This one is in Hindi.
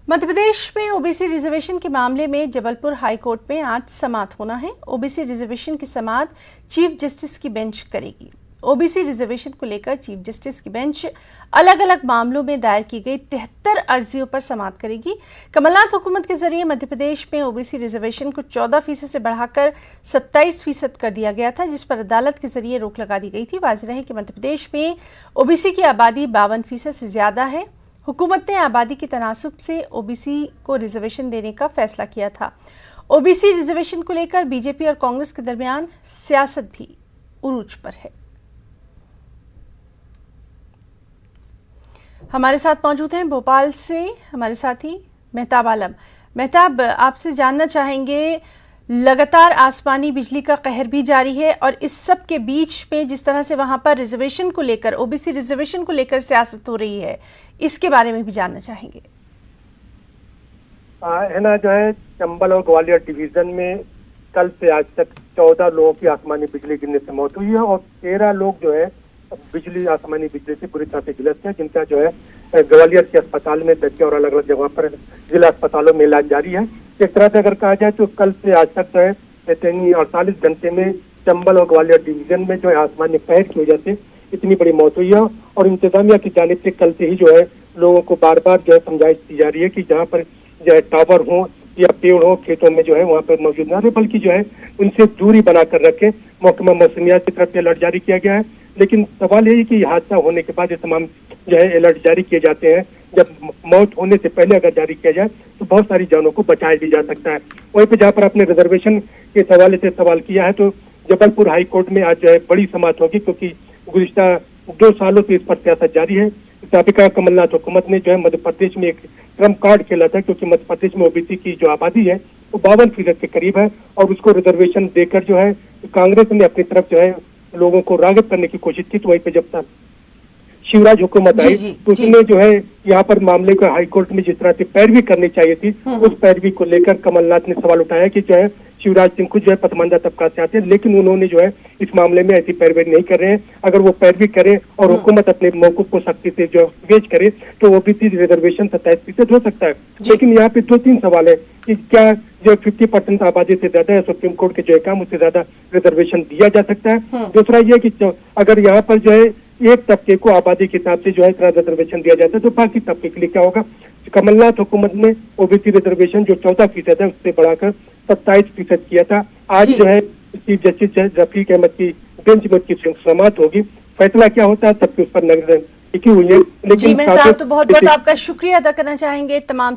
मध्य प्रदेश में ओबीसी रिजर्वेशन के मामले में जबलपुर हाई कोर्ट में आज समाअत होना है। ओबीसी रिजर्वेशन की समाअत चीफ जस्टिस की बेंच करेगी। ओबीसी रिजर्वेशन को लेकर चीफ जस्टिस की बेंच अलग अलग मामलों में दायर की गई 73 अर्जियों पर समाअत करेगी। कमलनाथ हुकूमत के जरिए मध्य प्रदेश में ओबीसी रिजर्वेशन को 14% से बढ़ाकर 27% कर दिया गया था, जिस पर अदालत के जरिए रोक लगा दी गई थी। वाज़ेह है कि मध्य प्रदेश में ओबीसी की आबादी 52% से ज्यादा है। हुकूमत ने आबादी के तनासुब से ओबीसी को रिजर्वेशन देने का फैसला किया था। ओबीसी रिजर्वेशन को लेकर बीजेपी और कांग्रेस के दरमियान सियासत भी उरूज पर है। हमारे साथ मौजूद हैं भोपाल से हमारे साथी मेहताब आलम। मेहताब, आपसे जानना चाहेंगे, लगातार आसमानी बिजली का कहर भी जारी है और इस सब के बीच में जिस तरह से वहां पर रिजर्वेशन को लेकर, ओबीसी रिजर्वेशन को लेकर सियासत हो रही है, इसके बारे में भी जानना चाहेंगे। है ना, जो है चंबल और ग्वालियर डिवीजन में कल से आज तक 14 लोगों की आसमानी बिजली गिरने से मौत हुई है और 13 लोग जो है आसमानी बिजली से बुरी तरह से झुलस है, जिनका जो है ग्वालियर के अस्पताल में दर्ज और अलग अलग जगह पर जिला अस्पतालों में इलाज जारी है। एक तरह से अगर कहा जाए तो कल से आज तक जो है 48 घंटे में चंबल और ग्वालियर डिवीजन में जो है आसमानी कहर की वजह से इतनी बड़ी मौत हुई है और इंतजामिया की जानिब से कल से ही जो है लोगों को बार बार जो है समझाइश दी जा रही है कि जहाँ पर जो है टावर हो या पेड़ हो खेतों में जो है वहाँ पर मौजूद न रहे, बल्कि जो है उनसे दूरी बनाकर रखें। महकमा मौसमियात की तरफ से अलर्ट जारी किया गया है, लेकिन सवाल यही कि हादसा होने के बाद ये तमाम जो है अलर्ट जारी किए जाते हैं। जब मौत होने से पहले अगर जारी किया जाए तो बहुत सारी जानों को बचाया भी जा सकता है। वहीं पे जहाँ पर आपने रिजर्वेशन के हवाले से सवाल किया है, तो जबलपुर हाई कोर्ट में आज जो है बड़ी समाअत होगी, क्योंकि गुज़िश्ता 2 सालों से इस पर सियासत जारी है। साबिका कमलनाथ हुकूमत ने जो है मध्य प्रदेश में एक ट्रम्प कार्ड खेला था, क्योंकि मध्य प्रदेश में ओबीसी की जो आबादी है वो 52% के करीब है और उसको रिजर्वेशन देकर जो है कांग्रेस ने अपनी तरफ जो है लोगों को राग़िब करने की कोशिश की। तो वहीं पे जब तक शिवराज हुकूमत आई तो उसने जो है यहाँ पर मामले को हाईकोर्ट में जिस तरह से पैरवी करनी चाहिए थी, उस पैरवी को लेकर कमलनाथ ने सवाल उठाया कि जो है शिवराज सिंह खुद जो है पसमानदा तबका से आते हैं, लेकिन उन्होंने जो है इस मामले में ऐसी पैरवी नहीं कर रहे हैं। अगर वो पैरवी करें और हुकूमत अपने मौक़िफ़ को सख्ती से जो पेश करे तो ओबीसी रिजर्वेशन 27% हो सकता है। लेकिन यहाँ पे 2-3 सवाल है कि क्या जो 50% आबादी से ज्यादा है सुप्रीम कोर्ट के जो है काम उससे ज्यादा रिजर्वेशन दिया जा सकता है। दूसरा ये कि अगर यहाँ पर जो है एक तबके को आबादी के हिसाब से जो है इतना रिजर्वेशन दिया जाता है तो बाकी तबके के लिए क्या होगा। कमलनाथ हुकूमत ने ओबीसी रिजर्वेशन जो 14% है उससे बढ़ाकर 27% किया था। आज जो है चीफ जस्टिस रफीक अहमद की बेंच में की समाअत होगी, फैसला क्या होता है सबके उस पर नजर टिकी हुई है। लेकिन जी, मैं तो बहुत बहुत आपका शुक्रिया अदा करना चाहेंगे तमाम